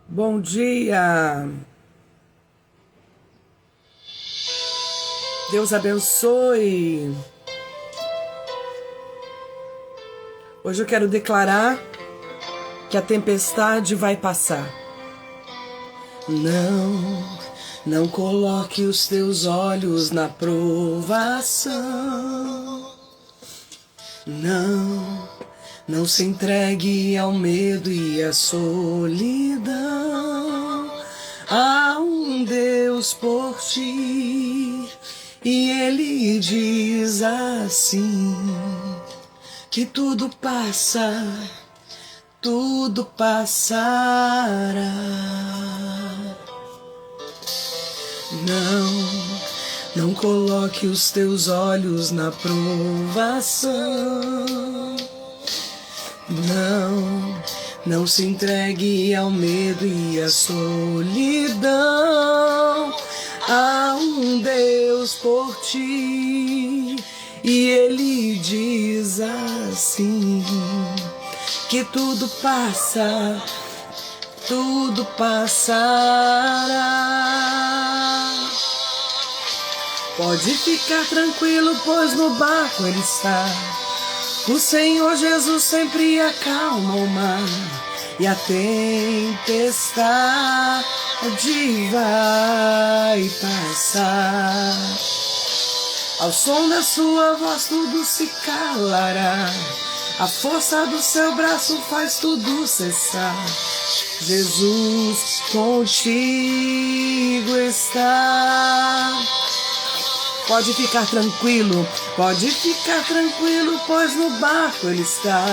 Bom dia. Deus abençoe. Hoje eu quero declarar que a tempestade vai passar. Não coloque os teus olhos na provação. Não se entregue ao medo e à solidão. Há um Deus por ti e Ele diz assim, que tudo passa, tudo passará. Não coloque os teus olhos na provação. Não se entregue ao medo e à solidão. Há um Deus por ti e Ele diz assim, que tudo passa, tudo passará. Pode ficar tranquilo, pois no barco Ele está. O Senhor Jesus sempre acalma o mar e a tempestade vai passar. Ao som da sua voz tudo se calará. A força do seu braço faz tudo cessar. Jesus contigo está. Pode ficar tranquilo, pois no barco Ele está.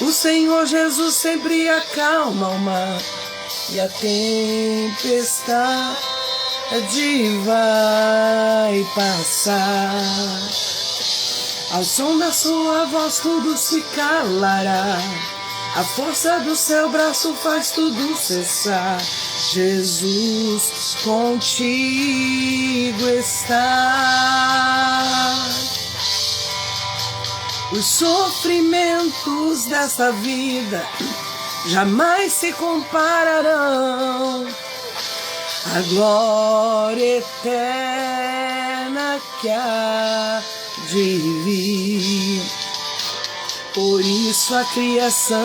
O Senhor Jesus sempre acalma o mar e a tempestade vai passar. Ao som da sua voz tudo se calará. A força do seu braço faz tudo cessar. Jesus contigo está. Os sofrimentos dessa vida jamais se compararão à glória eterna que há de vir. Por isso a criação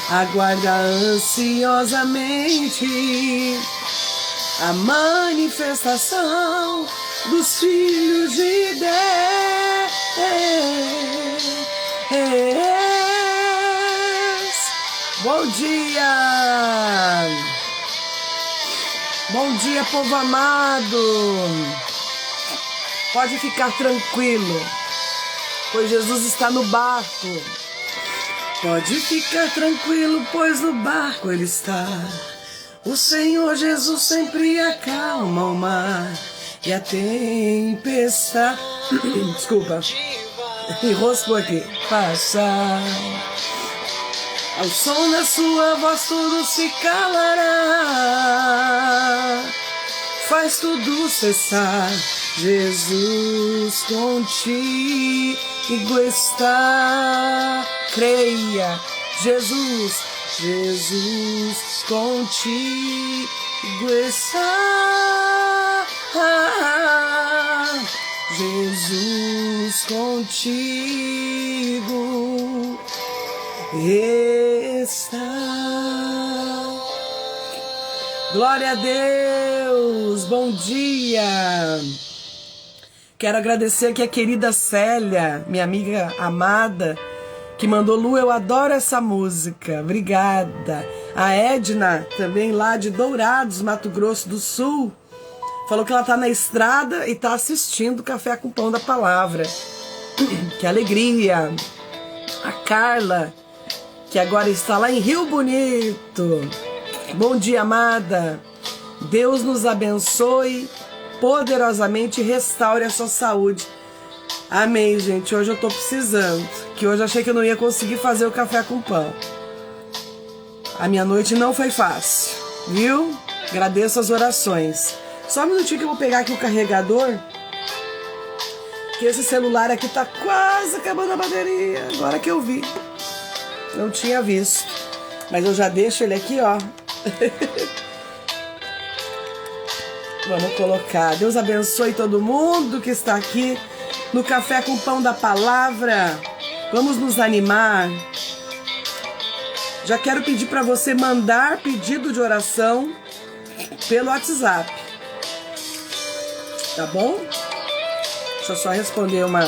aguarda ansiosamente a manifestação dos filhos de Deus. Bom dia! Bom dia, povo amado! Pode ficar tranquilo, pois Jesus está no barco. Pode ficar tranquilo, pois no barco Ele está. O Senhor Jesus sempre acalma o mar e a tempestade... Desculpa, enroscou aqui. Passa. Ao som da sua voz tudo se calará. Faz tudo cessar. Jesus contigo está. Creia, Jesus contigo está. Jesus contigo está. Glória a Deus, bom dia. Quero agradecer aqui a querida Célia, minha amiga amada, que mandou: Lu, eu adoro essa música, obrigada. A Edna, também lá de Dourados, Mato Grosso do Sul, falou que ela tá na estrada e tá assistindo Café com Pão da Palavra. Que alegria. A Carla, que agora está lá em Rio Bonito. Bom dia, amada. Deus nos abençoe poderosamente e restaure a sua saúde. Amém, gente. Hoje eu tô precisando, que hoje eu achei que eu não ia conseguir fazer o café com pão. A minha noite não foi fácil, viu? Agradeço as orações. Só um minutinho que eu vou pegar aqui o carregador, que esse celular aqui tá quase acabando a bateria. Agora que eu vi. Não tinha visto. Mas eu já deixo ele aqui, ó. Vamos colocar. Deus abençoe todo mundo que está aqui no Café com Pão da Palavra. Vamos nos animar. Já quero pedir para você mandar pedido de oração pelo WhatsApp. Tá bom? Deixa eu só responder uma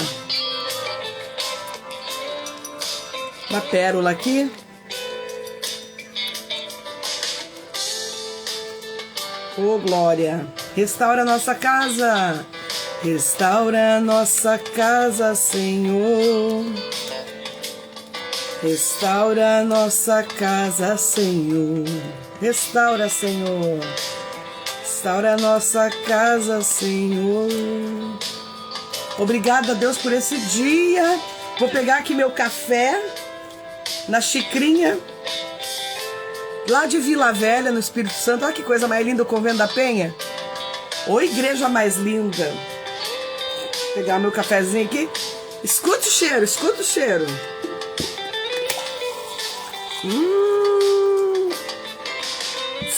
pérola aqui. Ô, glória. Restaura a nossa casa. Restaura a nossa casa, Senhor. Restaura a nossa casa, Senhor. Restaura, Senhor. Restaura a nossa casa, Senhor. Obrigada, Deus, por esse dia. Vou pegar aqui meu café na xicrinha lá de Vila Velha, no Espírito Santo. Olha que coisa mais linda, o Convento da Penha. Ô, igreja mais linda. Vou pegar meu cafezinho aqui. Escuta o cheiro, escuta o cheiro.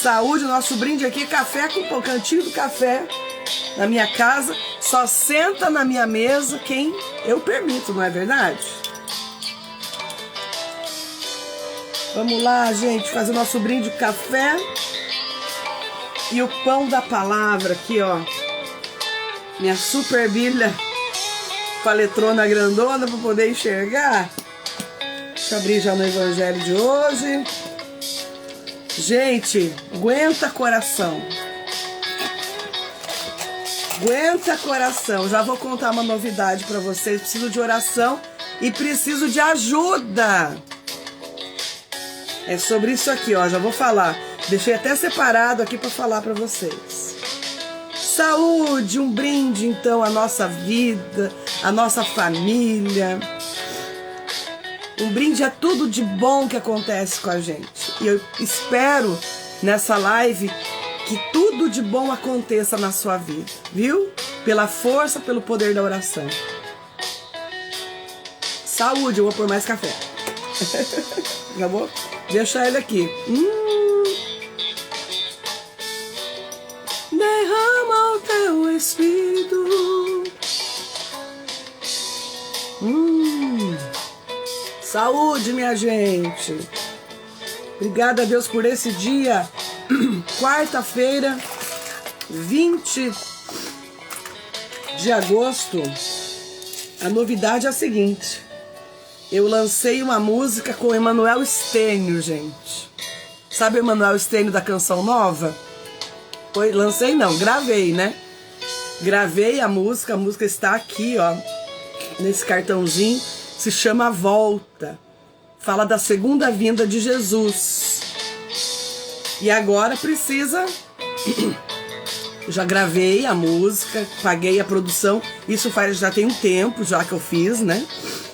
Saúde, nosso brinde aqui, café com pão, cantinho do café na minha casa. Só senta na minha mesa quem eu permito, não é verdade? Vamos lá, gente, fazer o nosso brinde de café e o pão da palavra aqui, ó. Minha super Bíblia com a letrona grandona para poder enxergar. Deixa eu abrir já no Evangelho de hoje. Gente, aguenta coração. Aguenta coração. Já vou contar uma novidade para vocês. Preciso de oração e preciso de ajuda. É sobre isso aqui, ó. Já vou falar. Deixei até separado aqui para falar para vocês. Saúde, um brinde então à nossa vida, à nossa família. Um brinde a tudo de bom que acontece com a gente. E eu espero nessa live que tudo de bom aconteça na sua vida, viu? Pela força, pelo poder da oração. Saúde, eu vou pôr mais café. Já vou deixar ele aqui. Derrama o teu Espírito. Saúde, minha gente. Obrigada a Deus por esse dia. Quarta-feira, 20 de agosto. A novidade é a seguinte. Eu lancei uma música com o Emanuel Stênio, gente. Sabe o Emanuel Stênio da Canção Nova? Lancei não, gravei, né? Gravei a música está aqui, ó. Nesse cartãozinho. Se chama Volta. Fala da segunda vinda de Jesus. E agora precisa... Já gravei a música, paguei a produção. Isso já tem um tempo já que eu fiz, né?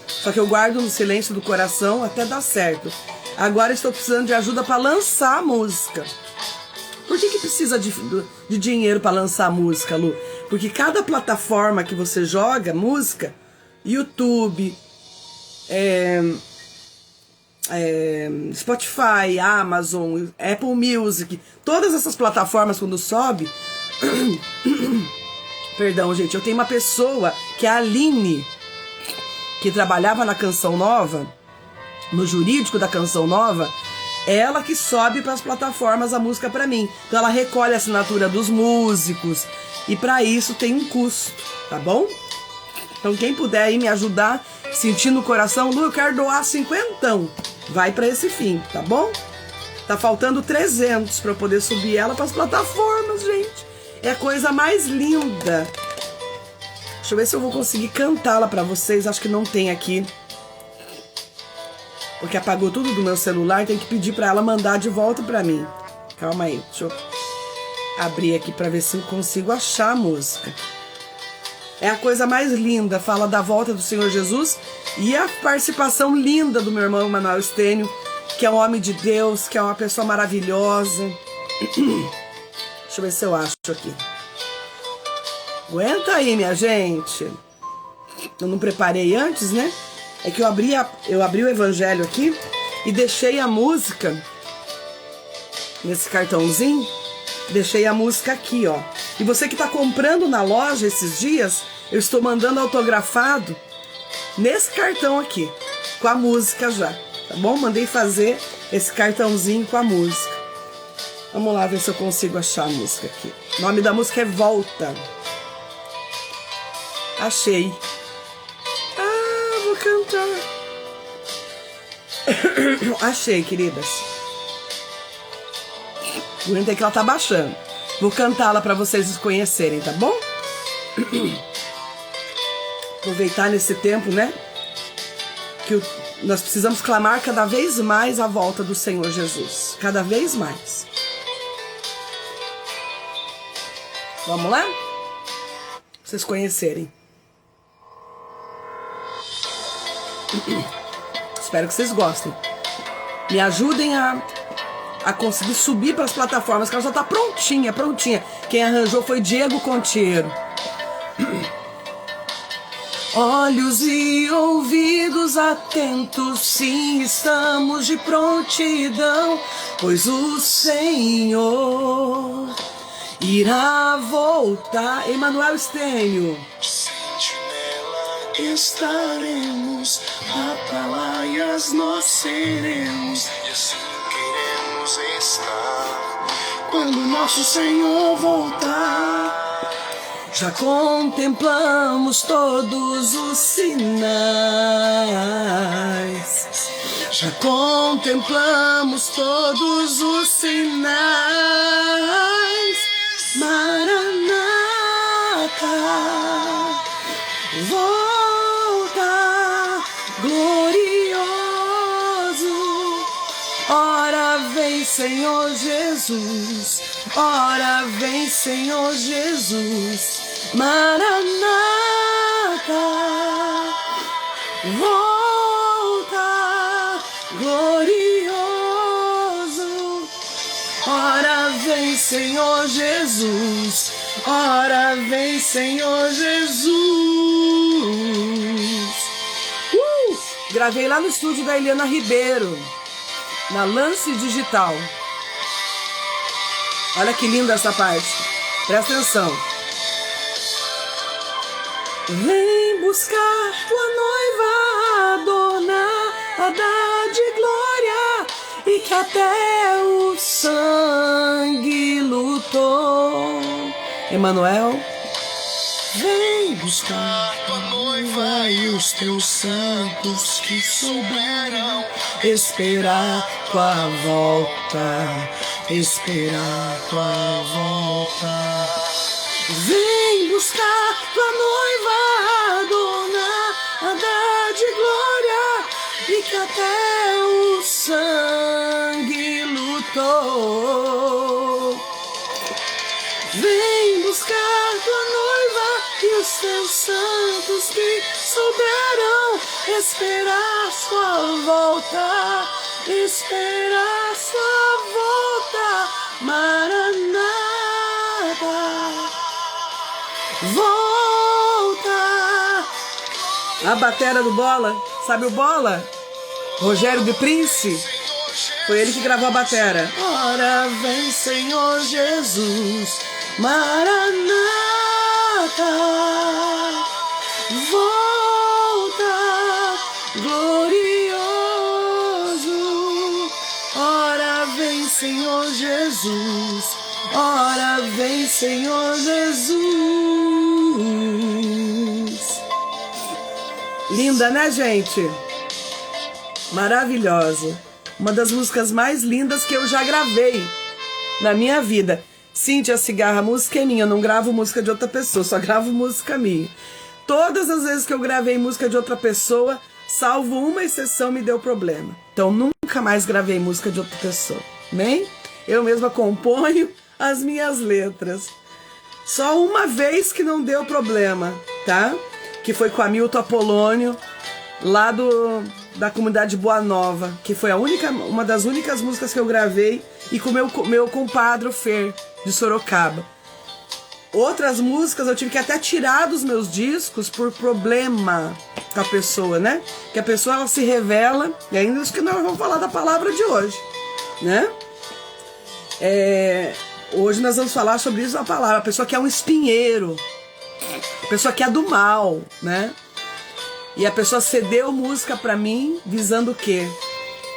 Só que eu guardo no silêncio do coração até dar certo. Agora estou precisando de ajuda para lançar a música. Por que precisa de dinheiro para lançar a música, Lu? Porque cada plataforma que você joga música, YouTube... Spotify, Amazon, Apple Music, todas essas plataformas quando sobe. Perdão, gente, eu tenho uma pessoa que é a Aline, que trabalhava na Canção Nova, no jurídico da Canção Nova. Ela que sobe para as plataformas a música para mim. Então ela recolhe a assinatura dos músicos e para isso tem um custo, tá bom? Então quem puder aí me ajudar, sentindo o coração, Lu, eu quero doar 50, vai para esse fim, tá bom? Tá faltando 300 para poder subir ela para as plataformas, gente. É a coisa mais linda. Deixa eu ver se eu vou conseguir cantá-la para vocês. Acho que não tem aqui, porque apagou tudo do meu celular. Tem que pedir para ela mandar de volta para mim. Calma aí, deixa eu abrir aqui para ver se eu consigo achar a música. É a coisa mais linda, fala da volta do Senhor Jesus e a participação linda do meu irmão Emanuel Stênio, que é um homem de Deus, que é uma pessoa maravilhosa. Deixa eu ver se eu acho aqui. Aguenta aí, minha gente. Eu não preparei antes, né? É que eu abri o Evangelho aqui e deixei a música nesse cartãozinho, deixei a música aqui, ó. E você que tá comprando na loja esses dias, eu estou mandando autografado nesse cartão aqui, com a música já, tá bom? Mandei fazer esse cartãozinho com a música. Vamos lá ver se eu consigo achar a música aqui. O nome da música é Volta. Achei. Ah, vou cantar. Achei, queridas. Aguentei que ela tá baixando. Vou cantá-la para vocês conhecerem, tá bom? Aproveitar nesse tempo, né? Que nós precisamos clamar cada vez mais a volta do Senhor Jesus. Cada vez mais. Vamos lá? Pra vocês conhecerem. Espero que vocês gostem. Me ajudem a conseguir subir para as plataformas, que ela já tá prontinha, prontinha. Quem arranjou foi Diego Contiero. Olhos e ouvidos atentos, sim, estamos de prontidão, pois o Senhor irá voltar. Emanuel Estênio. Estaremos, atalaias nós seremos, e assim queremos estar, quando nosso Senhor voltar. Já contemplamos todos os sinais, já contemplamos todos os sinais. Maranata, volta, glorioso. Ora vem, Senhor Jesus, ora vem, Senhor Jesus. Maranata, volta, glorioso. Ora vem, Senhor Jesus, ora vem, Senhor Jesus. Gravei lá no estúdio da Eliana Ribeiro, na Lance Digital. Olha que linda essa parte, presta atenção. Vem buscar tua noiva, adornada de glória, e que até o sangue lutou. Emanuel. Vem buscar tua noiva e os teus santos que souberam esperar tua volta, esperar tua volta. Vem buscar tua noiva, adornada de glória, e que até o sangue lutou. Vem buscar tua noiva e os teus santos que souberam esperar sua volta, esperar sua volta. Maranata, volta. A batera do Bola, sabe o Bola? Rogério de Prince, foi ele que gravou a batera. Ora vem, Senhor Jesus, Maranata, volta, glorioso. Ora vem, Senhor Jesus, ora vem, Senhor Jesus. Linda, né, gente? Maravilhosa. Uma das músicas mais lindas que eu já gravei na minha vida. Cíntia Cigarra, a música é minha, eu não gravo música de outra pessoa, só gravo música minha. Todas as vezes que eu gravei música de outra pessoa, salvo uma exceção, me deu problema. Então nunca mais gravei música de outra pessoa, nem? Eu mesma componho as minhas letras. Só uma vez que não deu problema, tá? Que foi com a Milton Apolônio, lá da comunidade Boa Nova, que foi uma das únicas músicas que eu gravei, e com o meu compadre Fer, de Sorocaba. Outras músicas eu tive que até tirar dos meus discos por problema com a pessoa, né? Que a pessoa, ela se revela, e ainda isso que nós vamos falar da palavra de hoje, né? Hoje nós vamos falar sobre isso na palavra. A pessoa que é um espinheiro, a pessoa que é do mal, né? E a pessoa cedeu música pra mim visando o quê?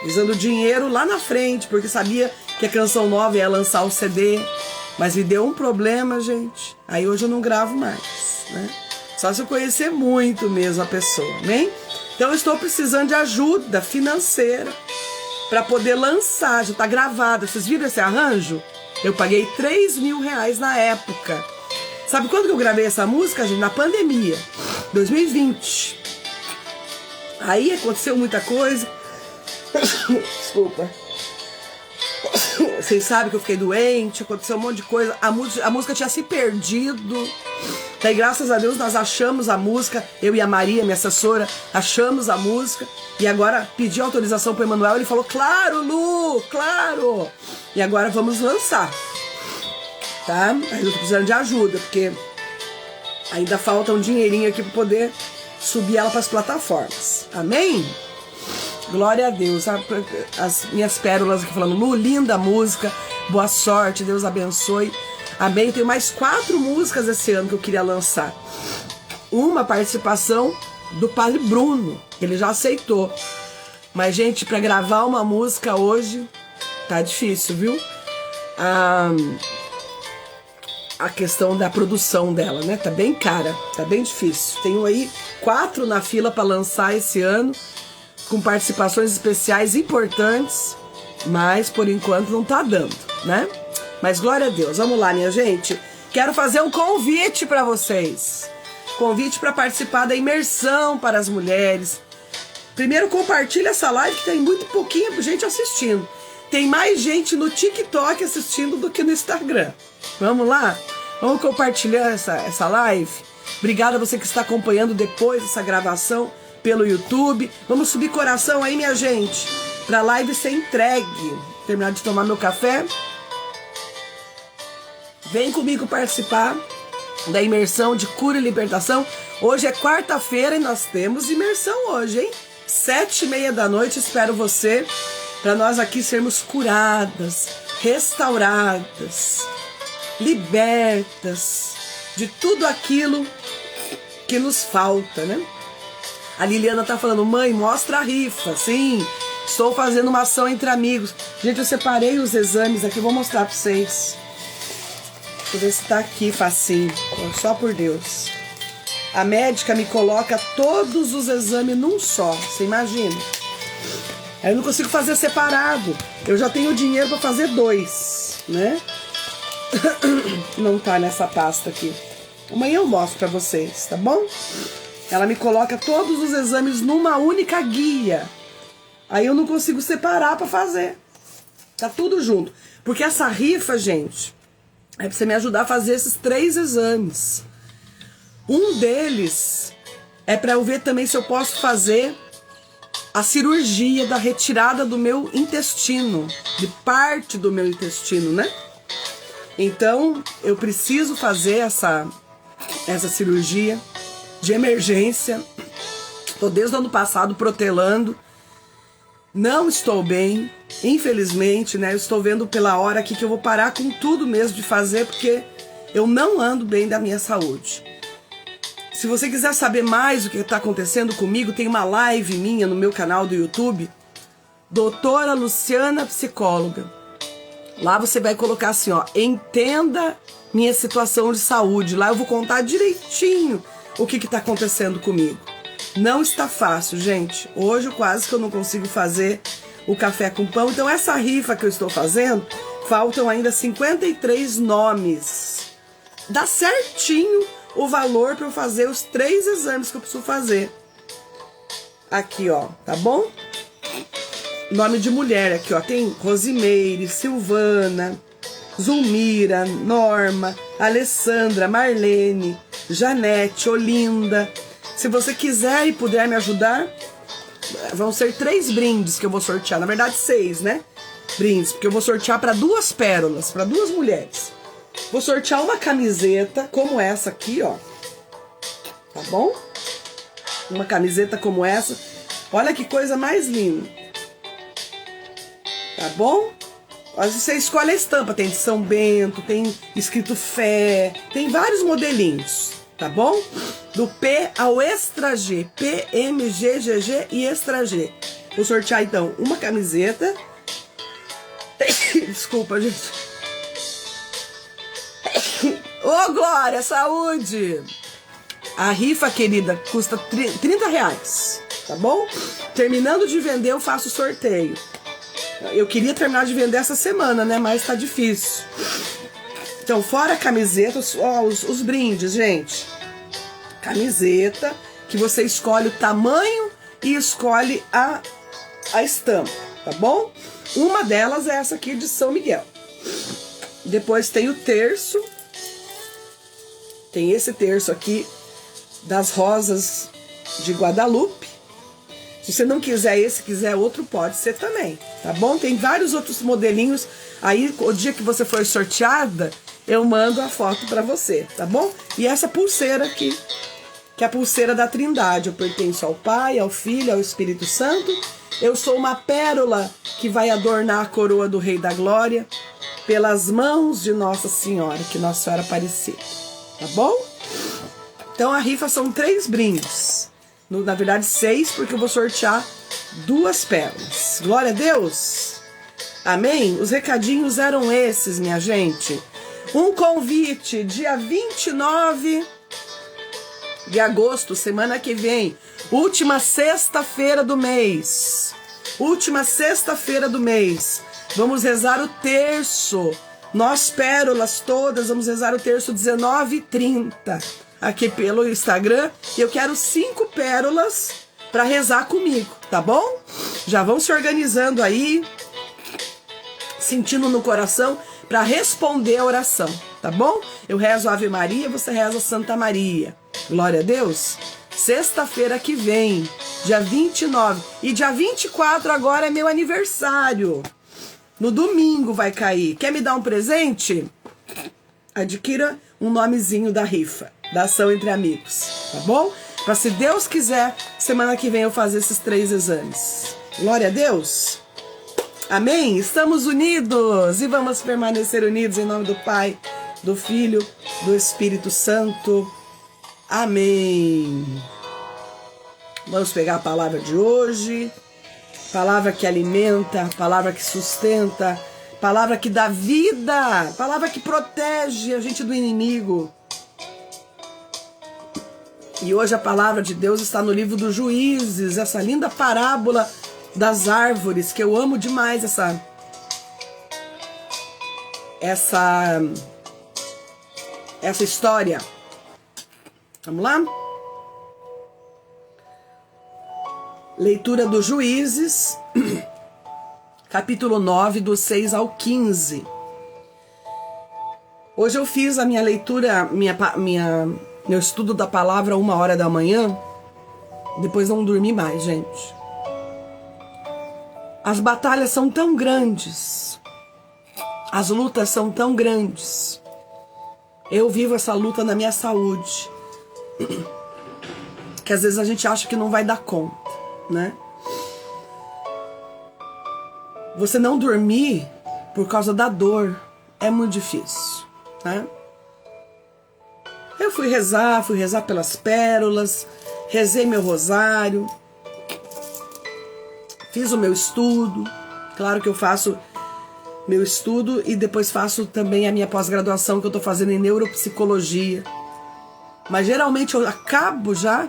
Visando dinheiro lá na frente, porque sabia que a Canção Nova ia lançar o CD. Mas me deu um problema, gente. Aí hoje eu não gravo mais, né? Só se eu conhecer muito mesmo a pessoa, né? Então eu estou precisando de ajuda financeira para poder lançar. Já tá gravada. Vocês viram esse arranjo? Eu paguei R$3.000 na época. Sabe quando que eu gravei essa música, gente? Na pandemia, 2020. Aí aconteceu muita coisa. Desculpa. Vocês sabem que eu fiquei doente, aconteceu um monte de coisa. A música tinha se perdido. Daí, graças a Deus, nós achamos a música. Eu e a Maria, minha assessora, achamos a música. E agora pedi autorização para o Emanuel. Ele falou, claro, Lu, claro. E agora vamos lançar. Tá? Mas eu tô precisando de ajuda, porque ainda falta um dinheirinho aqui para poder subir ela para as plataformas. Amém? Glória a Deus. As minhas pérolas aqui falando, Lu, linda música, boa sorte, Deus abençoe. Amém. Tenho mais 4 músicas esse ano que eu queria lançar. Uma participação do Padre Bruno, ele já aceitou. Mas, gente, para gravar uma música hoje, tá difícil, viu? A questão da produção dela, né? Tá bem cara, tá bem difícil. Tenho aí 4 na fila para lançar esse ano, com participações especiais importantes, mas por enquanto não tá dando, né? Mas glória a Deus. Vamos lá, minha gente. Quero fazer um convite para vocês. Convite para participar da imersão para as mulheres. Primeiro, compartilha essa live que tem muito pouquinho gente assistindo. Tem mais gente no TikTok assistindo do que no Instagram. Vamos lá? Vamos compartilhar essa live? Obrigada a você que está acompanhando depois dessa gravação pelo YouTube. Vamos subir coração aí, minha gente, pra live ser entregue. Terminar de tomar meu café. Vem comigo participar da imersão de cura e libertação. Hoje é quarta-feira e nós temos imersão hoje, hein? 7h30 da noite, espero você, para nós aqui sermos curadas, restauradas, libertas de tudo aquilo que nos falta, né? A Liliana tá falando, mãe, mostra a rifa. Sim, estou fazendo uma ação entre amigos. Gente, eu separei os exames aqui, vou mostrar para vocês. Deixa eu ver se tá aqui facinho, só por Deus. A médica me coloca todos os exames num só, você imagina? Aí eu não consigo fazer separado. Eu já tenho dinheiro para fazer 2, né? Não tá nessa pasta aqui. Amanhã eu mostro para vocês, tá bom? Ela me coloca todos os exames numa única guia. Aí eu não consigo separar para fazer. Tá tudo junto. Porque essa rifa, gente, é pra você me ajudar a fazer esses 3 exames. Um deles é para eu ver também se eu posso fazer a cirurgia da retirada do meu intestino, de parte do meu intestino, né? Então, eu preciso fazer essa cirurgia de emergência. Tô desde o ano passado protelando. Não estou bem, infelizmente, né? Eu estou vendo pela hora aqui que eu vou parar com tudo mesmo de fazer, porque eu não ando bem da minha saúde. Se você quiser saber mais o que está acontecendo comigo, tem uma live minha no meu canal do YouTube, Doutora Luciana Psicóloga. Lá você vai colocar assim, ó, entenda minha situação de saúde. Lá eu vou contar direitinho o que está acontecendo comigo. Não está fácil, gente. Hoje quase que eu não consigo fazer o café com pão. Então essa rifa que eu estou fazendo, faltam ainda 53 nomes. Dá certinho o valor para eu fazer os 3 exames que eu preciso fazer. Aqui, ó, tá bom? Nome de mulher aqui, ó. Tem Rosimeire, Silvana, Zulmira, Norma, Alessandra, Marlene, Janete, Olinda. Se você quiser e puder me ajudar, vão ser 3 brindes que eu vou sortear. Na verdade, 6, né? Brindes, porque eu vou sortear para 2 pérolas, para 2 mulheres. Vou sortear uma camiseta como essa aqui, ó. Tá bom? Uma camiseta como essa. Olha que coisa mais linda. Tá bom? Você escolhe a estampa, tem de São Bento, tem escrito fé, tem vários modelinhos, tá bom? Do P ao extra G, P, M, G, GG e extra G. Vou sortear então uma camiseta. Desculpa, gente. Ô, Glória, saúde! A rifa, querida, custa R$30, tá bom? Terminando de vender, eu faço sorteio. Eu queria terminar de vender essa semana, né? Mas tá difícil. Então, fora a camiseta, os brindes, gente. Camiseta, que você escolhe o tamanho e escolhe a estampa, tá bom? Uma delas é essa aqui de São Miguel. Depois tem o terço. Tem esse terço aqui das rosas de Guadalupe. Se você não quiser esse, quiser outro, pode ser também, tá bom? Tem vários outros modelinhos. Aí, o dia que você for sorteada, eu mando a foto pra você, tá bom? E essa pulseira aqui, que é a pulseira da Trindade. Eu pertenço ao Pai, ao Filho, ao Espírito Santo. Eu sou uma pérola que vai adornar a coroa do Rei da Glória pelas mãos de Nossa Senhora, que Nossa Senhora Aparecida, tá bom? Então, a rifa são 3 brindes. Na verdade, 6, porque eu vou sortear 2 pérolas. Glória a Deus! Amém? Os recadinhos eram esses, minha gente. Um convite, dia 29 de agosto, semana que vem. Última sexta-feira do mês. Última sexta-feira do mês. Vamos rezar o terço. Nós, pérolas todas, vamos rezar o terço 19h30. Aqui pelo Instagram, e eu quero 5 pérolas para rezar comigo, tá bom? Já vão se organizando aí, sentindo no coração para responder a oração, tá bom? Eu rezo Ave Maria, você reza Santa Maria. Glória a Deus. Sexta-feira que vem, dia 29, e dia 24 agora é meu aniversário. No domingo vai cair. Quer me dar um presente? Adquira um nomezinho da rifa, da ação entre amigos, tá bom? Para, se Deus quiser, semana que vem eu fazer esses 3 exames. Glória a Deus. Amém? Estamos unidos e vamos permanecer unidos em nome do Pai, do Filho, do Espírito Santo. Amém. Vamos pegar a palavra de hoje. Palavra que alimenta, palavra que sustenta, palavra que dá vida, palavra que protege a gente do inimigo. E hoje a palavra de Deus está no livro dos Juízes, essa linda parábola das árvores, que eu amo demais essa história. Vamos lá? Leitura dos Juízes, capítulo 9, do 6 ao 15. Hoje eu fiz a minha leitura, meu estudo da palavra 1h da manhã. Depois não dormi mais, gente. As batalhas são tão grandes. As lutas são tão grandes. Eu vivo essa luta na minha saúde. Que às vezes a gente acha que não vai dar conta, né? Você não dormir por causa da dor é muito difícil, né? Eu fui rezar pelas pérolas, rezei meu rosário, fiz o meu estudo. Claro que eu faço meu estudo e depois faço também a minha pós-graduação que eu estou fazendo em neuropsicologia. Mas geralmente eu acabo já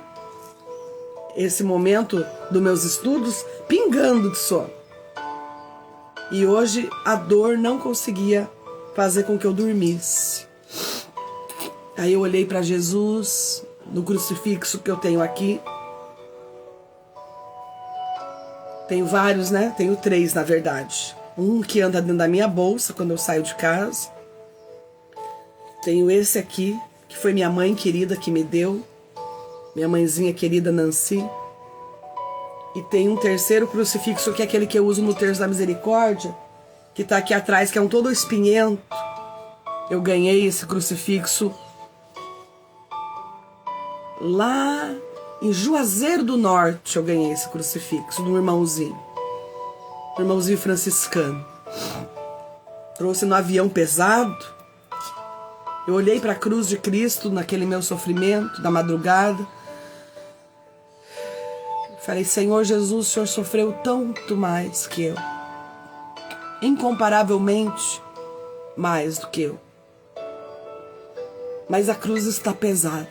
esse momento dos meus estudos pingando de sono. E hoje a dor não conseguia fazer com que eu dormisse. Aí eu olhei para Jesus no crucifixo que eu tenho aqui. Tenho vários, né? Tenho 3, na verdade. Um que anda dentro da minha bolsa quando eu saio de casa. Tenho esse aqui, que foi minha mãe querida que me deu. Minha mãezinha querida Nancy. E tem um terceiro crucifixo, que é aquele que eu uso no Terço da Misericórdia, que tá aqui atrás, que é um todo espinhento. Eu ganhei esse crucifixo lá em Juazeiro do Norte. Eu ganhei esse crucifixo de um irmãozinho franciscano. trouxe no avião pesado. Eu olhei para a cruz de Cristo naquele meu sofrimento da madrugada. Falei, Senhor Jesus, o Senhor sofreu tanto mais que eu. Incomparavelmente mais do que eu. Mas a cruz está pesada.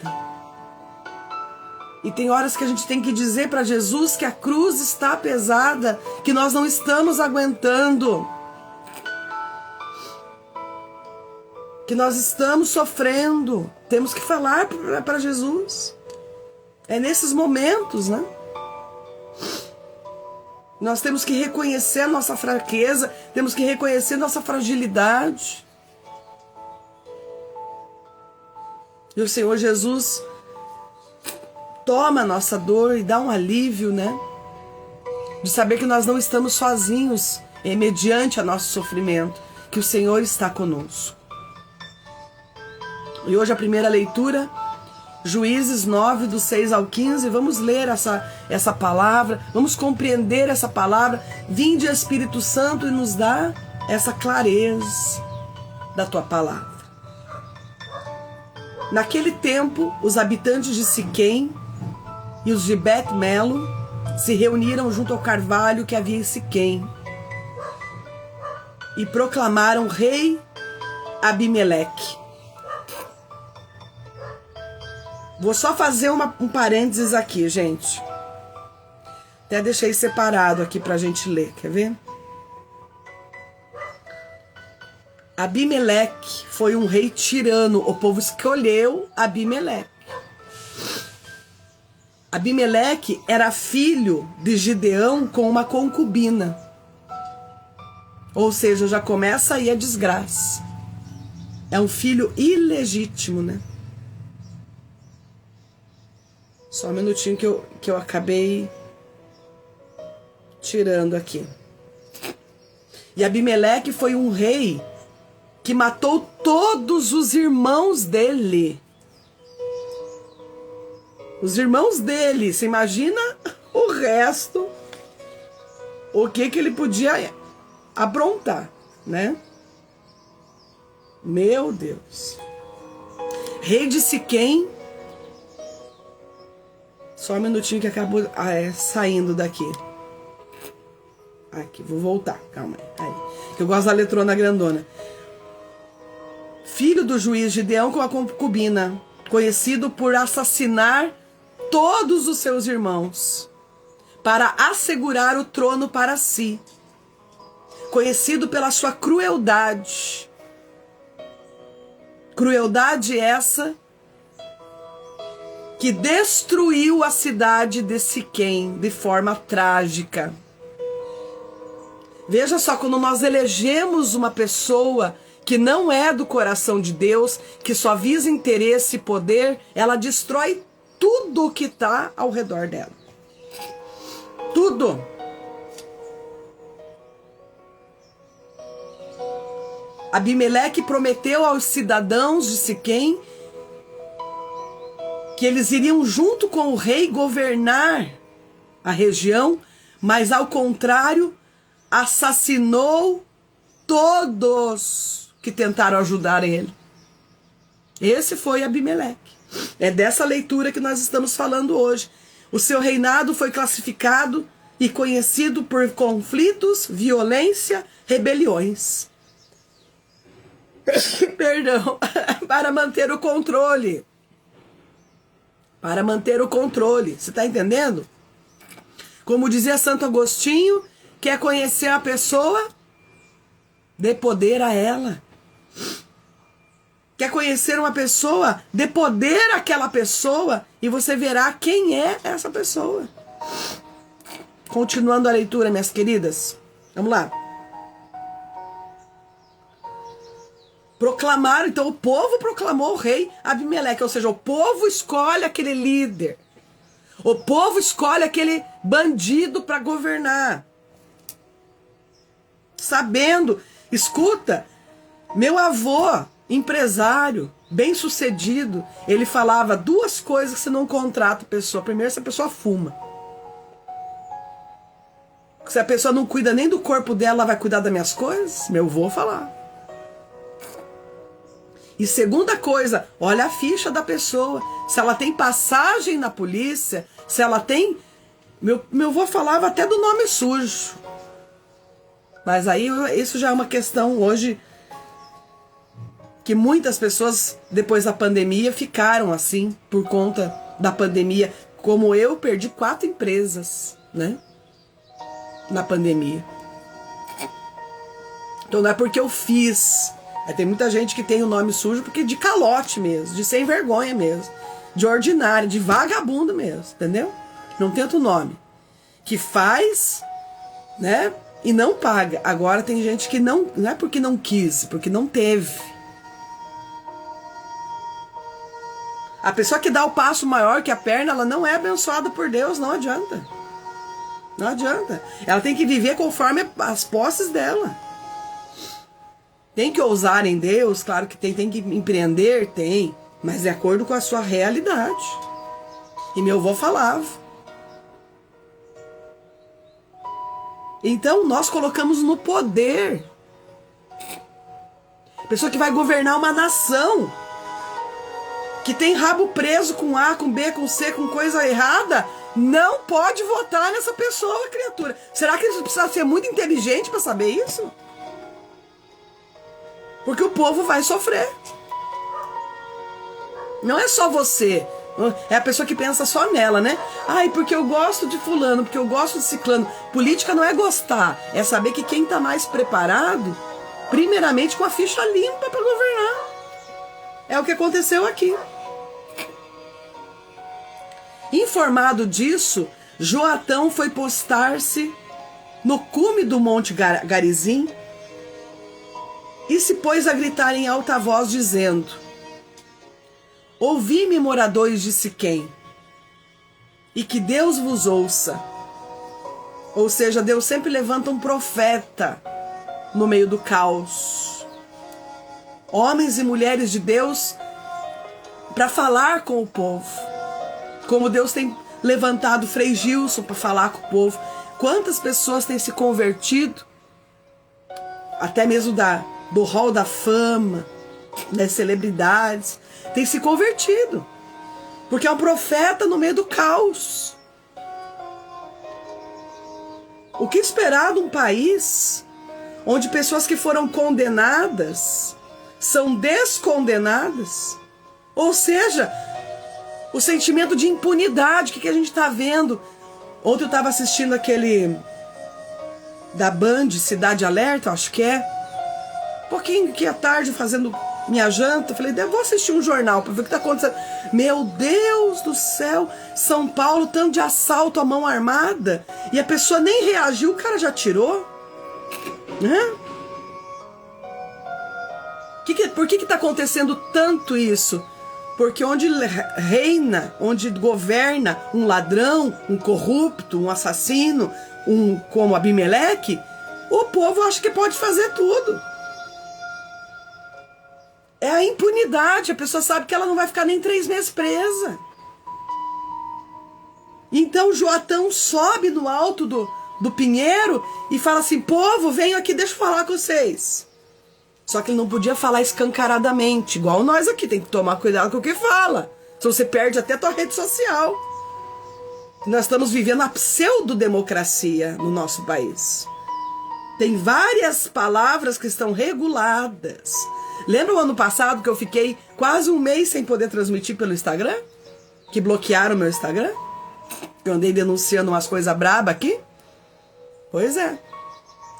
E tem horas que a gente tem que dizer para Jesus que a cruz está pesada, que nós não estamos aguentando, que nós estamos sofrendo. Temos que falar para Jesus. É nesses momentos, né? Nós temos que reconhecer a nossa fraqueza, temos que reconhecer nossa fragilidade. E o Senhor Jesus toma a nossa dor e dá um alívio, né? De saber que nós não estamos sozinhos mediante a nosso sofrimento, que o Senhor está conosco. E hoje a primeira leitura, Juízes 9, do 6 ao 15, vamos ler essa palavra, vamos compreender essa palavra. Vinde, Espírito Santo, e nos dá essa clareza da tua palavra. Naquele tempo, os habitantes de Siquém e os de Bet-Melo se reuniram junto ao carvalho que havia em Siquém e proclamaram rei Abimeleque. Vou só fazer um parênteses aqui, gente. Até deixei separado aqui pra gente ler, quer ver? Abimeleque foi um rei tirano. O povo escolheu Abimeleque. Abimeleque era filho de Gideão com uma concubina. Ou seja, já começa aí a desgraça. É um filho ilegítimo, né? Só um minutinho que eu acabei tirando aqui. E Abimeleque foi um rei que matou todos os irmãos dele. Os irmãos dele, você imagina o resto, o que ele podia aprontar, né? Meu Deus. Rei de Siquém. Só um minutinho que acabou saindo daqui. Aqui, vou voltar, calma aí. Eu gosto da letrona grandona. Filho do juiz Gideão com a concubina, conhecido por assassinar todos os seus irmãos, para assegurar o trono para si, conhecido pela sua crueldade. Crueldade essa que destruiu a cidade de Siquém de forma trágica. Veja só, quando nós elegemos uma pessoa que não é do coração de Deus, que só visa interesse e poder, ela destrói tudo o que está ao redor dela. Tudo. Abimeleque prometeu aos cidadãos de Siquém que eles iriam junto com o rei governar a região, mas ao contrário, assassinou todos que tentaram ajudar ele. Esse foi Abimeleque. É dessa leitura que nós estamos falando hoje. O seu reinado foi classificado e conhecido por conflitos, violência, rebeliões. Perdão, para manter o controle. Para manter o controle. Você está entendendo? Como dizia Santo Agostinho, quer conhecer a pessoa? Dê poder a ela. Quer conhecer uma pessoa? Dê poder àquela pessoa e você verá quem é essa pessoa. Continuando a leitura, minhas queridas. Vamos lá. Proclamaram, então o povo proclamou o rei Abimeleque, ou seja, o povo escolhe aquele líder. O povo escolhe aquele bandido para governar. Sabendo, escuta, meu avô, empresário, bem-sucedido, ele falava duas coisas que você não contrata a pessoa. Primeiro, se a pessoa fuma. Se a pessoa não cuida nem do corpo dela, ela vai cuidar das minhas coisas? Meu avô falar. E segunda coisa, olha a ficha da pessoa. Se ela tem passagem na polícia, se ela tem... Meu avô falava até do nome sujo. Mas aí isso já é uma questão hoje que muitas pessoas, depois da pandemia, ficaram assim, por conta da pandemia. Como eu, perdi 4 empresas, né? Na pandemia. Então não é porque eu fiz. Tem muita gente que tem o nome sujo porque de calote mesmo, de sem vergonha mesmo, de ordinário, de vagabundo mesmo, entendeu? Não tem outro nome. Que faz, né? E não paga. Agora tem gente que não é porque não quis, porque não teve. A pessoa que dá o passo maior que a perna, ela não é abençoada por Deus, não adianta. Não adianta. Ela tem que viver conforme as posses dela. Tem que ousar em Deus, claro que tem que empreender, tem, mas de acordo com a sua realidade. E meu avô falava. Então nós colocamos no poder. Pessoa que vai governar uma nação, que tem rabo preso com A, com B, com C, com coisa errada, não pode votar nessa pessoa, criatura. Será que você precisa ser muito inteligente para saber isso? Porque o povo vai sofrer. Não é só você. É a pessoa que pensa só nela, né? Ai, porque eu gosto de fulano, porque eu gosto de ciclano. Política não é gostar. É saber que quem está mais preparado, primeiramente com a ficha limpa para governar. É o que aconteceu aqui. Informado disso, Joatão foi postar-se no cume do Monte Garizim e se pôs a gritar em alta voz, dizendo: ouvi-me, moradores de Siquém, e que Deus vos ouça. Ou seja, Deus sempre levanta um profeta no meio do caos. Homens e mulheres de Deus para falar com o povo. Como Deus tem levantado Frei Gilson para falar com o povo. Quantas pessoas têm se convertido, até mesmo do hall da fama, das celebridades, tem se convertido, porque é um profeta no meio do caos. O que esperar de um país onde pessoas que foram condenadas são descondenadas? Ou seja, o sentimento de impunidade que a gente está vendo. Ontem eu estava assistindo aquele da Band, Cidade Alerta, acho que é, pouquinho que à tarde, fazendo minha janta, eu falei, vou assistir um jornal para ver o que está acontecendo. Meu Deus do céu, São Paulo, tanto de assalto à mão armada, e a pessoa nem reagiu, o cara já tirou, né? Por que está acontecendo tanto isso? Porque onde reina, onde governa um ladrão, um corrupto, um assassino, como Abimeleque, o povo acha que pode fazer tudo. É a impunidade, a pessoa sabe que ela não vai ficar nem 3 meses presa. Então Joatão sobe no alto do pinheiro e fala assim, povo, venham aqui, deixa eu falar com vocês. Só que ele não podia falar escancaradamente, igual nós aqui, tem que tomar cuidado com o que fala. Senão você perde até a tua rede social. Nós estamos vivendo a pseudodemocracia no nosso país. Tem várias palavras que estão reguladas. Lembra o ano passado que eu fiquei quase 1 mês sem poder transmitir pelo Instagram? Que bloquearam o meu Instagram? Eu andei denunciando umas coisas brabas aqui? Pois é.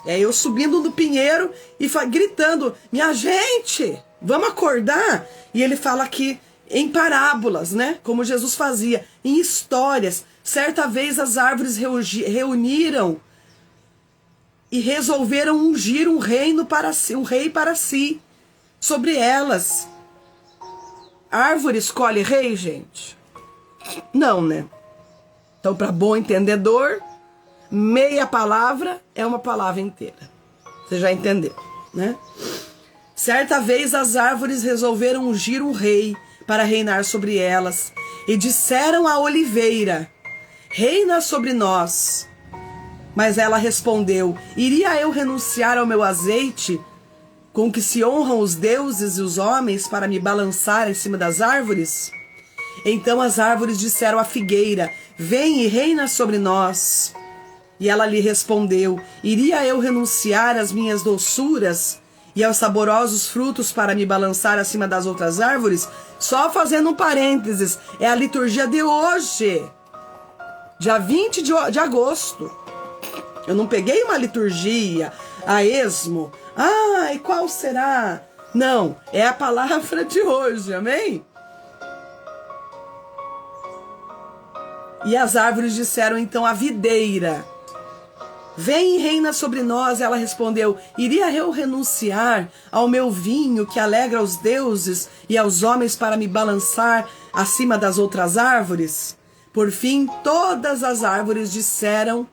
É eu subindo do pinheiro e gritando, minha gente, vamos acordar? E ele fala aqui em parábolas, né? Como Jesus fazia, em histórias. Certa vez as árvores reuniram e resolveram ungir um rei para si. Sobre elas. Árvore escolhe rei, gente? Não, né? Então, para bom entendedor, meia palavra é uma palavra inteira. Você já entendeu, né? Certa vez as árvores resolveram ungir um rei para reinar sobre elas e disseram à oliveira, reina sobre nós. Mas ela respondeu, iria eu renunciar ao meu azeite com que se honram os deuses e os homens para me balançar em cima das árvores? Então as árvores disseram à figueira: vem e reina sobre nós. E ela lhe respondeu: iria eu renunciar às minhas doçuras e aos saborosos frutos para me balançar acima das outras árvores? Só fazendo um parênteses, é a liturgia de hoje, dia 20 de agosto. Eu não peguei uma liturgia a esmo. E qual será? Não, é a palavra de hoje, amém? E as árvores disseram então à videira: vem e reina sobre nós. Ela respondeu: iria eu renunciar ao meu vinho que alegra aos deuses e aos homens para me balançar acima das outras árvores? Por fim, todas as árvores disseram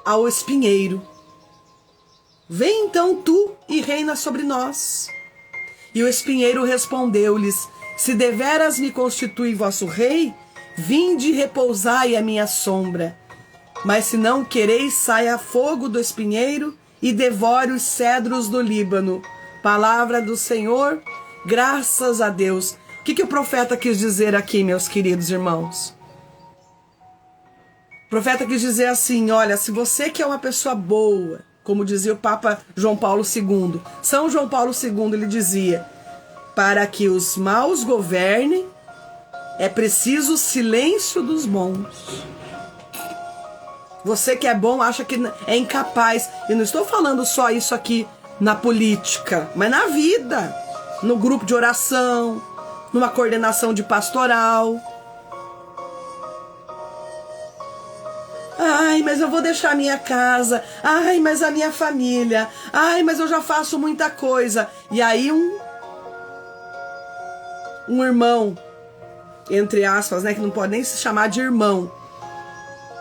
ao espinheiro: vem então tu e reina sobre nós. E o espinheiro respondeu-lhes: se deveras me constitui vosso rei, vinde e repousai à minha sombra. Mas se não quereis, saia fogo do espinheiro e devore os cedros do Líbano. Palavra do Senhor, graças a Deus. O que o profeta quis dizer aqui, meus queridos irmãos? O profeta quis dizer assim: olha, se você que é uma pessoa boa, como dizia o Papa João Paulo II, São João Paulo II, ele dizia: para que os maus governem, é preciso o silêncio dos bons. Você que é bom acha que é incapaz. E não estou falando só isso aqui na política, mas na vida, no grupo de oração, numa coordenação de pastoral. Ai, mas eu vou deixar a minha casa. Ai, mas a minha família. Ai, mas eu já faço muita coisa. E aí um irmão, entre aspas, né, que não pode nem se chamar de irmão,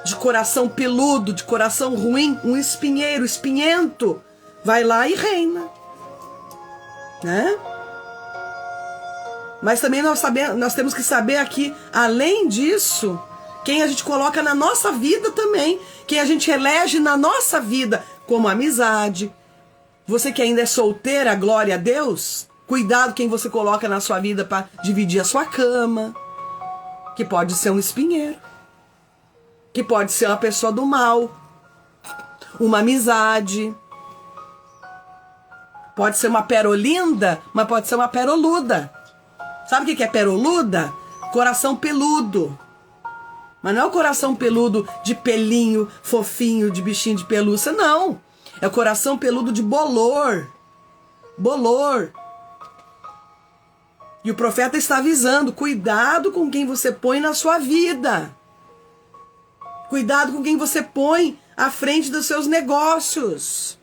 de coração peludo, de coração ruim, um espinheiro, espinhento, vai lá e reina, né? Mas também nós temos que saber aqui, além disso, quem a gente coloca na nossa vida também, quem a gente elege na nossa vida, como amizade. Você que ainda é solteira, glória a Deus, cuidado quem você coloca na sua vida para dividir a sua cama, que pode ser um espinheiro, que pode ser uma pessoa do mal, uma amizade, pode ser uma perolinda, mas pode ser uma peroluda. Sabe o que é peroluda? Coração peludo. Mas não é o coração peludo de pelinho, fofinho, de bichinho de pelúcia, não. É o coração peludo de bolor. Bolor. E o profeta está avisando: cuidado com quem você põe na sua vida. Cuidado com quem você põe à frente dos seus negócios.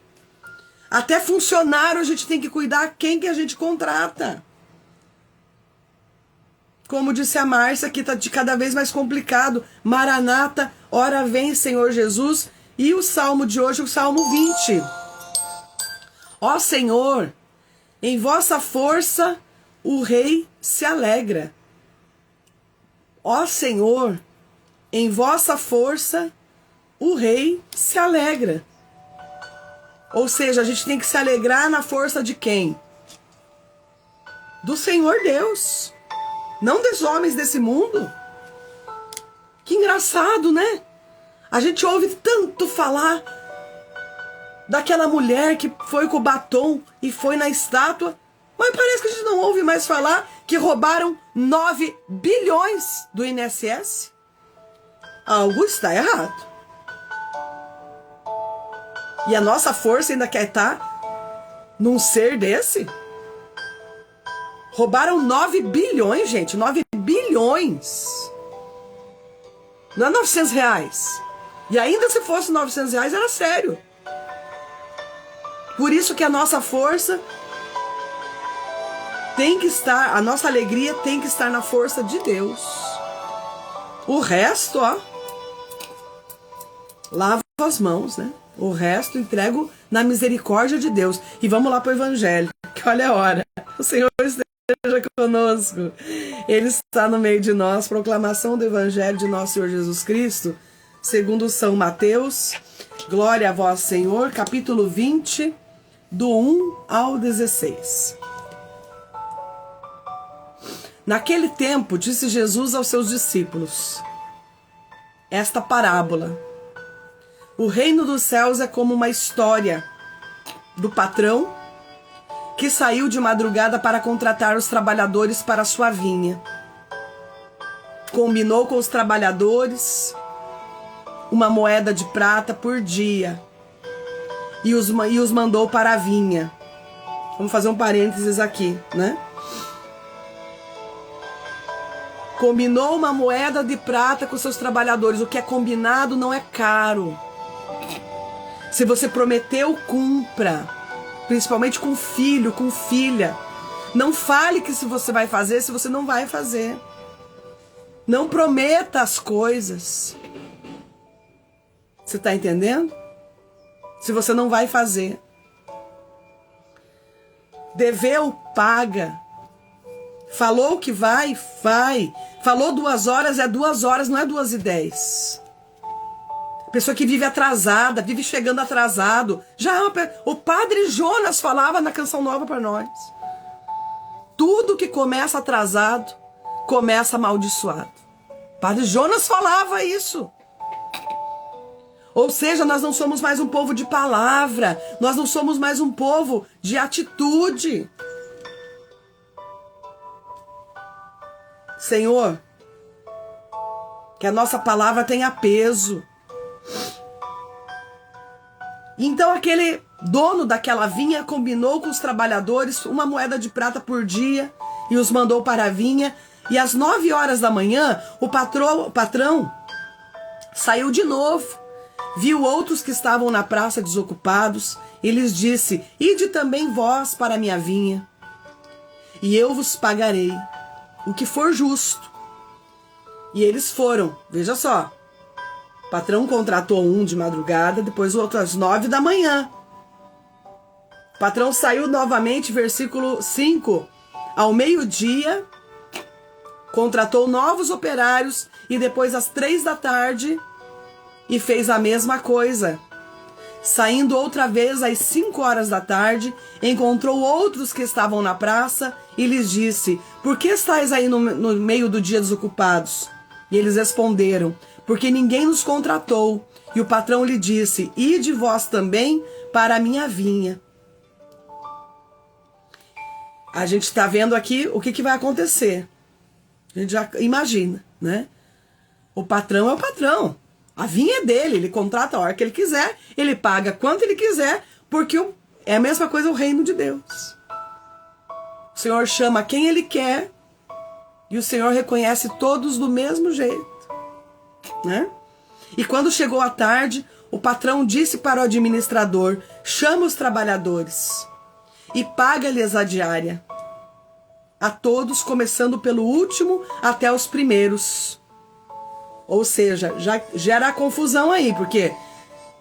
Até funcionário a gente tem que cuidar quem que a gente contrata. Como disse a Márcia, que está de cada vez mais complicado. Maranata, ora vem, Senhor Jesus. E o salmo de hoje, o salmo 20. Ó Senhor, em vossa força o rei se alegra. Ó Senhor, em vossa força o rei se alegra. Ou seja, a gente tem que se alegrar na força de quem? Do Senhor Deus. Não dos homens desse mundo. Que engraçado, né? A gente ouve tanto falar daquela mulher que foi com o batom e foi na estátua, mas parece que a gente não ouve mais falar que roubaram 9 bilhões do INSS. Algo está errado. E a nossa força ainda quer estar num ser desse? Roubaram 9 bilhões, gente. 9 bilhões. Não é 900 reais. E ainda se fosse 900 reais, era sério. Por isso que a nossa força tem que estar, a nossa alegria tem que estar na força de Deus. O resto, ó, lava as mãos, né? O resto entrego na misericórdia de Deus. E vamos lá para o Evangelho, que olha a hora. O Senhor esteja conosco. Ele está no meio de nós. Proclamação do Evangelho de nosso Senhor Jesus Cristo, segundo São Mateus. Glória a vós, Senhor. Capítulo 20, do 1 ao 16. Naquele tempo, disse Jesus aos seus discípulos esta parábola: o reino dos céus é como uma história do patrão que saiu de madrugada para contratar os trabalhadores para a sua vinha. Combinou com os trabalhadores uma moeda de prata por dia e os mandou para a vinha. Vamos fazer um parênteses aqui, né? Combinou uma moeda de prata com seus trabalhadores. O que é combinado não é caro. Se você prometeu, cumpra. Principalmente com filho, com filha. Não fale que se você vai fazer, se você não vai fazer. Não prometa as coisas. Você está entendendo? Se você não vai fazer. Deveu, paga. Falou que vai, vai. Falou 2 horas, é 2 horas, não é 2h10. Pessoa que vive atrasada, vive chegando atrasado. Já o Padre Jonas falava na Canção Nova para nós. Tudo que começa atrasado, começa amaldiçoado. Padre Jonas falava isso. Ou seja, nós não somos mais um povo de palavra. Nós não somos mais um povo de atitude. Senhor, que a nossa palavra tenha peso. Então aquele dono daquela vinha combinou com os trabalhadores uma moeda de prata por dia e os mandou para a vinha. E às 9 horas da manhã, o patrão saiu de novo. Viu outros que estavam na praça desocupados e lhes disse: ide também vós para a minha vinha, e eu vos pagarei o que for justo. E eles foram. Veja só. O patrão contratou um de madrugada, depois o outro às 9 da manhã. O patrão saiu novamente, versículo 5. Ao meio-dia, contratou novos operários e depois às 3 da tarde e fez a mesma coisa. Saindo outra vez às 5 horas da tarde, encontrou outros que estavam na praça e lhes disse: por que estáis aí no meio do dia desocupados? E eles responderam: porque ninguém nos contratou. E o patrão lhe disse: ide vós também para a minha vinha. A gente está vendo aqui o que vai acontecer. A gente já imagina, né? O patrão é o patrão. A vinha é dele, ele contrata a hora que ele quiser, ele paga quanto ele quiser, porque é a mesma coisa o reino de Deus. O Senhor chama quem ele quer e o Senhor reconhece todos do mesmo jeito, né? E quando chegou a tarde, o patrão disse para o administrador: chama os trabalhadores e paga-lhes a diária, a todos, começando pelo último até os primeiros. Ou seja, já gera confusão aí, porque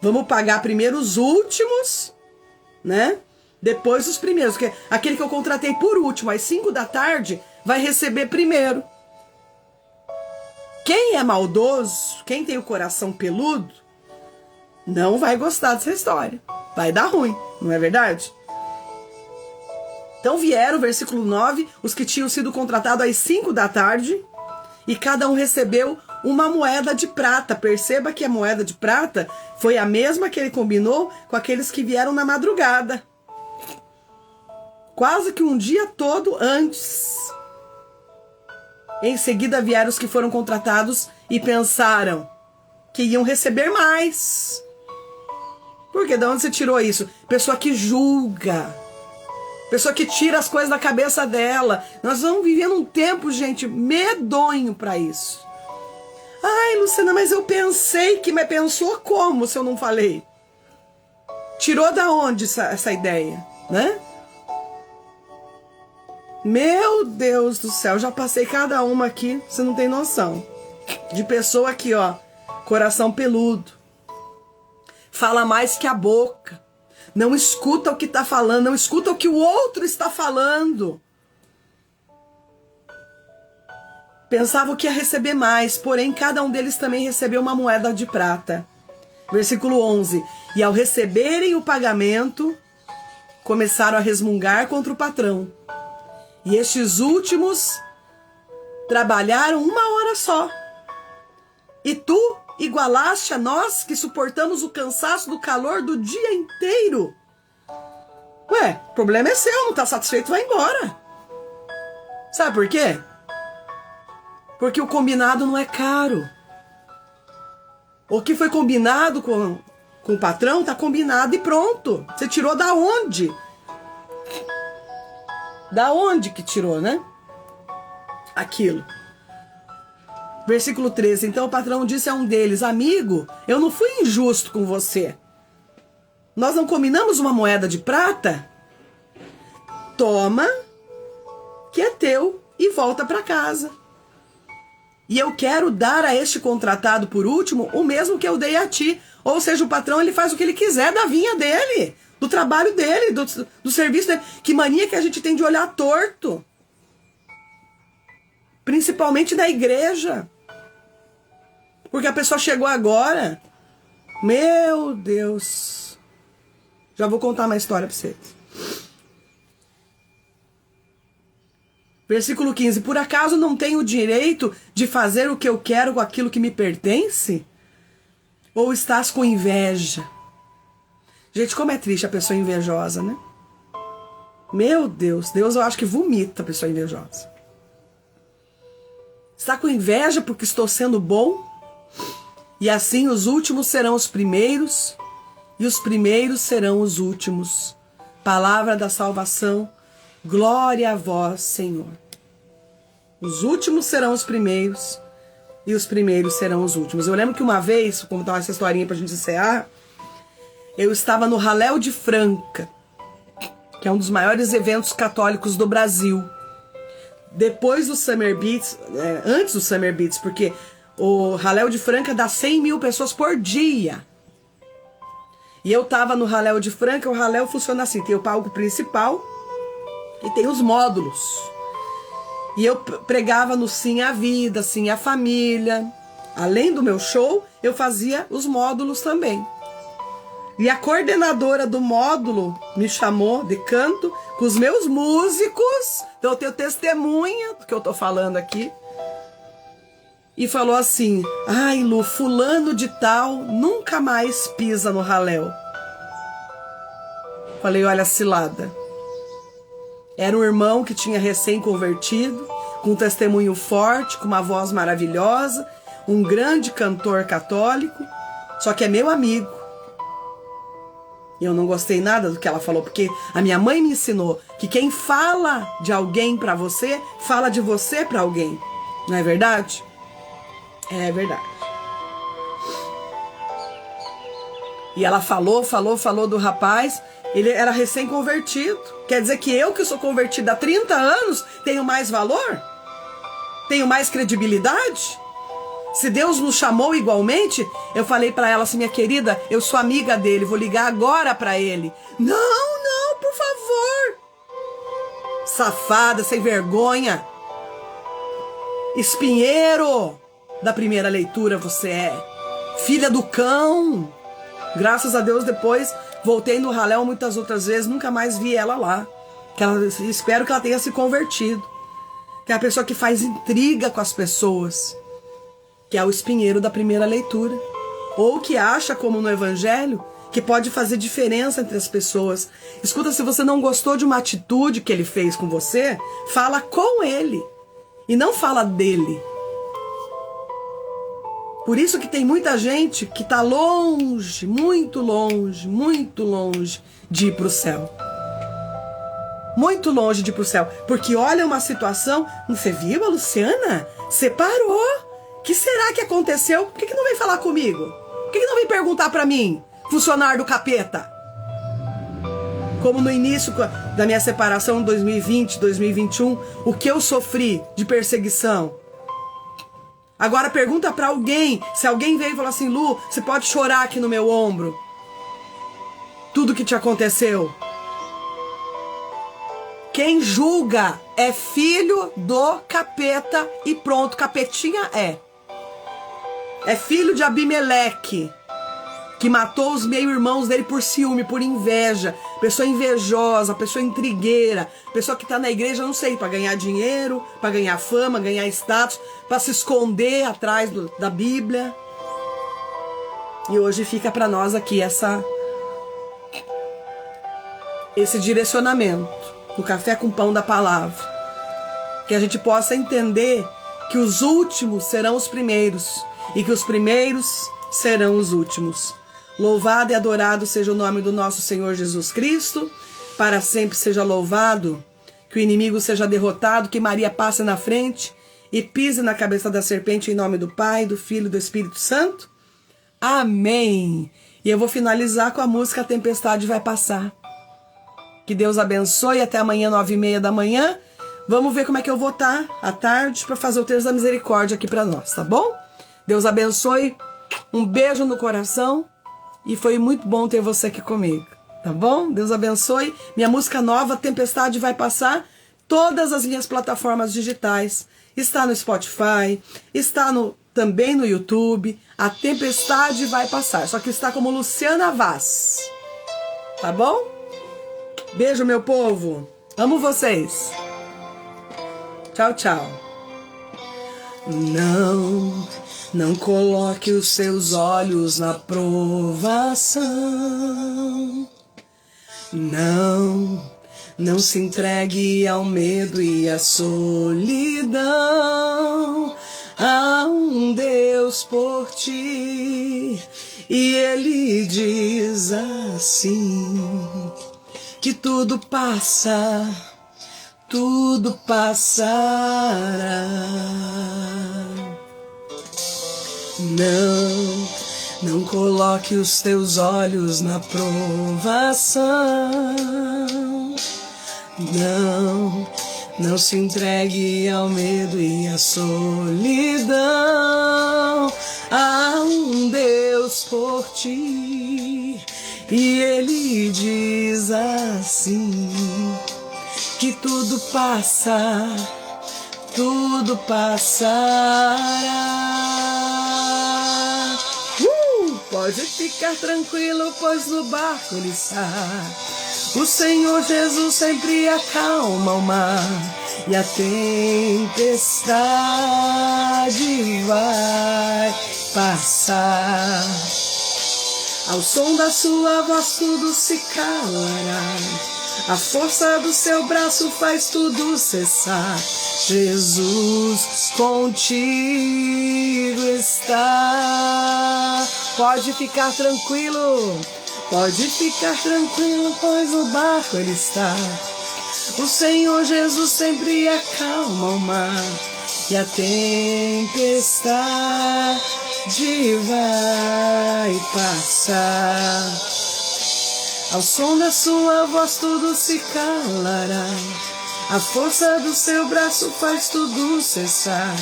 vamos pagar primeiro os últimos, né? Depois os primeiros, porque aquele que eu contratei por último, às 5 da tarde, vai receber primeiro. Quem é maldoso, quem tem o coração peludo, não vai gostar dessa história. Vai dar ruim, não é verdade? Então vieram, versículo 9, os que tinham sido contratados às 5 da tarde, e cada um recebeu uma moeda de prata. Perceba que a moeda de prata foi a mesma que ele combinou com aqueles que vieram na madrugada. Quase que um dia todo antes. Em seguida vieram os que foram contratados e pensaram que iam receber mais. Por quê? De onde você tirou isso? Pessoa que julga. Pessoa que tira as coisas da cabeça dela. Nós vamos vivendo um tempo, gente, medonho para isso. Ai, Luciana, mas eu pensei que... Mas pensou como se eu não falei? Tirou da onde essa ideia, né? Meu Deus do céu, já passei cada uma aqui, você não tem noção. De pessoa aqui, ó, coração peludo. Fala mais que a boca. Não escuta o que está falando, não escuta o que o outro está falando. Pensavam que ia receber mais, porém cada um deles também recebeu uma moeda de prata. Versículo 11. E ao receberem o pagamento, começaram a resmungar contra o patrão. E estes últimos trabalharam 1 hora só. E tu igualaste a nós que suportamos o cansaço do calor do dia inteiro. Ué, o problema é seu, não tá satisfeito, vai embora. Sabe por quê? Porque o combinado não é caro. O que foi combinado com o patrão tá combinado e pronto. Você tirou da onde? Da onde que tirou, né? Aquilo. Versículo 13. Então o patrão disse a um deles: amigo, eu não fui injusto com você. Nós não combinamos uma moeda de prata? Toma, que é teu, e volta para casa. E eu quero dar a este contratado por último o mesmo que eu dei a ti. Ou seja, o patrão ele faz o que ele quiser da vinha dele, do trabalho dele, do serviço dele. Que mania que a gente tem de olhar torto. Principalmente na igreja. Porque a pessoa chegou agora. Meu Deus. Já vou contar uma história para vocês. Versículo 15. Por acaso não tenho o direito de fazer o que eu quero com aquilo que me pertence? Ou estás com inveja? Gente, como é triste a pessoa invejosa, né? Meu Deus, Deus eu acho que vomita a pessoa invejosa. Está com inveja porque estou sendo bom? E assim os últimos serão os primeiros, e os primeiros serão os últimos. Palavra da salvação, glória a vós, Senhor. Os últimos serão os primeiros, e os primeiros serão os últimos. Eu lembro que uma vez, vou contar essa historinha pra gente encerrar, eu estava no Ralléu de Franca, que é um dos maiores eventos católicos do Brasil. Depois do Summer Beats, antes do Summer Beats, porque o Ralléu de Franca dá 100 mil pessoas por dia. E eu tava no Ralléu de Franca. O Ralléu funciona assim: tem o palco principal e tem os módulos. E eu pregava no Sim à Vida, Sim à Família. Além do meu show, eu fazia os módulos também. E a coordenadora do módulo me chamou de canto com os meus músicos. Então eu tenho testemunha do que eu tô falando aqui. E falou assim: ai, Lu, fulano de tal nunca mais pisa no Ralléu. Falei: olha a cilada. Era um irmão que tinha recém-convertido, com um testemunho forte, com uma voz maravilhosa, um grande cantor católico, só que é meu amigo. E eu não gostei nada do que ela falou, porque a minha mãe me ensinou que quem fala de alguém pra você, fala de você pra alguém. Não é verdade? É verdade. E ela falou do rapaz. Ele era recém-convertido. Quer dizer que eu, que sou convertida há 30 anos, tenho mais valor? Tenho mais credibilidade? Se Deus nos chamou igualmente, eu falei pra ela assim: minha querida, eu sou amiga dele, vou ligar agora pra ele. Não, por favor. Safada, sem vergonha. Espinheiro da primeira leitura você é. Filha do cão. Graças a Deus depois voltei no Ralléu muitas outras vezes, nunca mais vi ela lá. Espero que ela tenha se convertido. Que é a pessoa que faz intriga com as pessoas, que é o espinheiro da primeira leitura. Ou que acha, como no Evangelho, que pode fazer diferença entre as pessoas. Escuta, se você não gostou de uma atitude que ele fez com você, fala com ele e não fala dele. Por isso que tem muita gente que está longe, muito longe de ir para o céu. Muito longe de ir para o céu. Porque olha uma situação. Você viu a Luciana? Separou. O que será que aconteceu? Por que não vem falar comigo? Por que não vem perguntar para mim, funcionário do capeta? Como no início da minha separação em 2020, 2021, o que eu sofri de perseguição. Agora pergunta pra alguém, se alguém veio e falou assim: Lu, você pode chorar aqui no meu ombro tudo que te aconteceu. Quem julga é filho do capeta e pronto, capetinha é. É filho de Abimeleque, que matou os meio-irmãos dele por ciúme, por inveja, pessoa invejosa, pessoa intrigueira, pessoa que está na igreja, não sei, para ganhar dinheiro, para ganhar fama, ganhar status, para se esconder atrás da Bíblia. E hoje fica para nós aqui esse direcionamento do Café com Pão da Palavra, que a gente possa entender que os últimos serão os primeiros e que os primeiros serão os últimos. Louvado e adorado seja o nome do nosso Senhor Jesus Cristo, para sempre seja louvado, que o inimigo seja derrotado, que Maria passe na frente e pise na cabeça da serpente, em nome do Pai, do Filho e do Espírito Santo. Amém! E eu vou finalizar com a música A Tempestade Vai Passar. Que Deus abençoe, até amanhã, 9h30 da manhã. Vamos ver como é que eu vou estar à tarde para fazer o Terço da Misericórdia aqui para nós, tá bom? Deus abençoe, um beijo no coração e foi muito bom ter você aqui comigo, tá bom? Deus abençoe. Minha música nova, A Tempestade Vai Passar, todas as minhas plataformas digitais. Está no Spotify, está também no YouTube. A Tempestade Vai Passar, só que está como Luciana Vaz, tá bom? Beijo, meu povo. Amo vocês. Tchau, tchau. Não coloque os seus olhos na provação. Não se entregue ao medo e à solidão. Há um Deus por ti e Ele diz assim, que tudo passa, tudo passará. Não coloque os teus olhos na provação. Não se entregue ao medo e à solidão. Há um Deus por ti e Ele diz assim, que tudo passa, tudo passará. Pode ficar tranquilo, pois no barco Ele está. O Senhor Jesus sempre acalma o mar e a tempestade vai passar. Ao som da sua voz tudo se calará. A força do seu braço faz tudo cessar. Jesus contigo está. Pode ficar tranquilo, pois no barco Ele está. O Senhor Jesus sempre acalma o mar e a tempestade vai passar. Ao som da sua voz tudo se calará. A força do seu braço faz tudo cessar.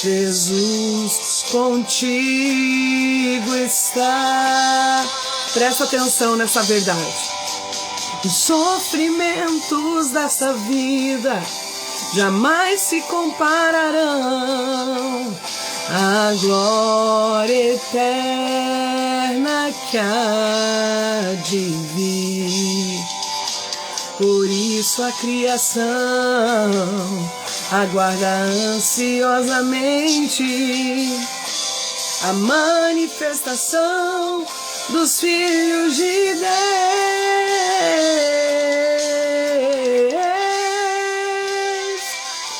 Jesus contigo está. Presta atenção nessa verdade. Os sofrimentos dessa vida jamais se compararão à glória eterna que há de vir. Por isso a criação aguarda ansiosamente a manifestação dos filhos de Deus.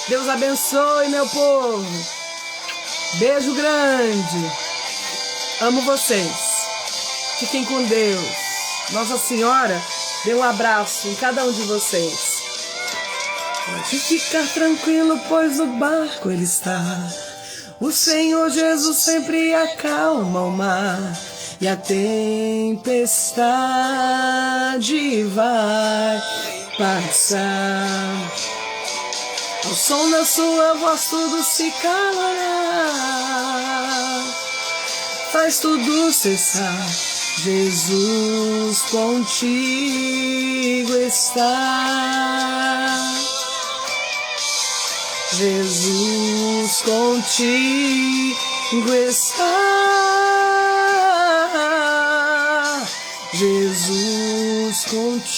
Deus abençoe, meu povo. Beijo grande. Amo vocês. Fiquem com Deus. Nossa Senhora dê um abraço em cada um de vocês. Pode ficar tranquilo, pois no barco Ele está. O Senhor Jesus sempre acalma o mar e a tempestade vai passar. Ao som da sua voz tudo se calará. Faz tudo cessar. Jesus contigo está. Jesus contigo está. Jesus contigo.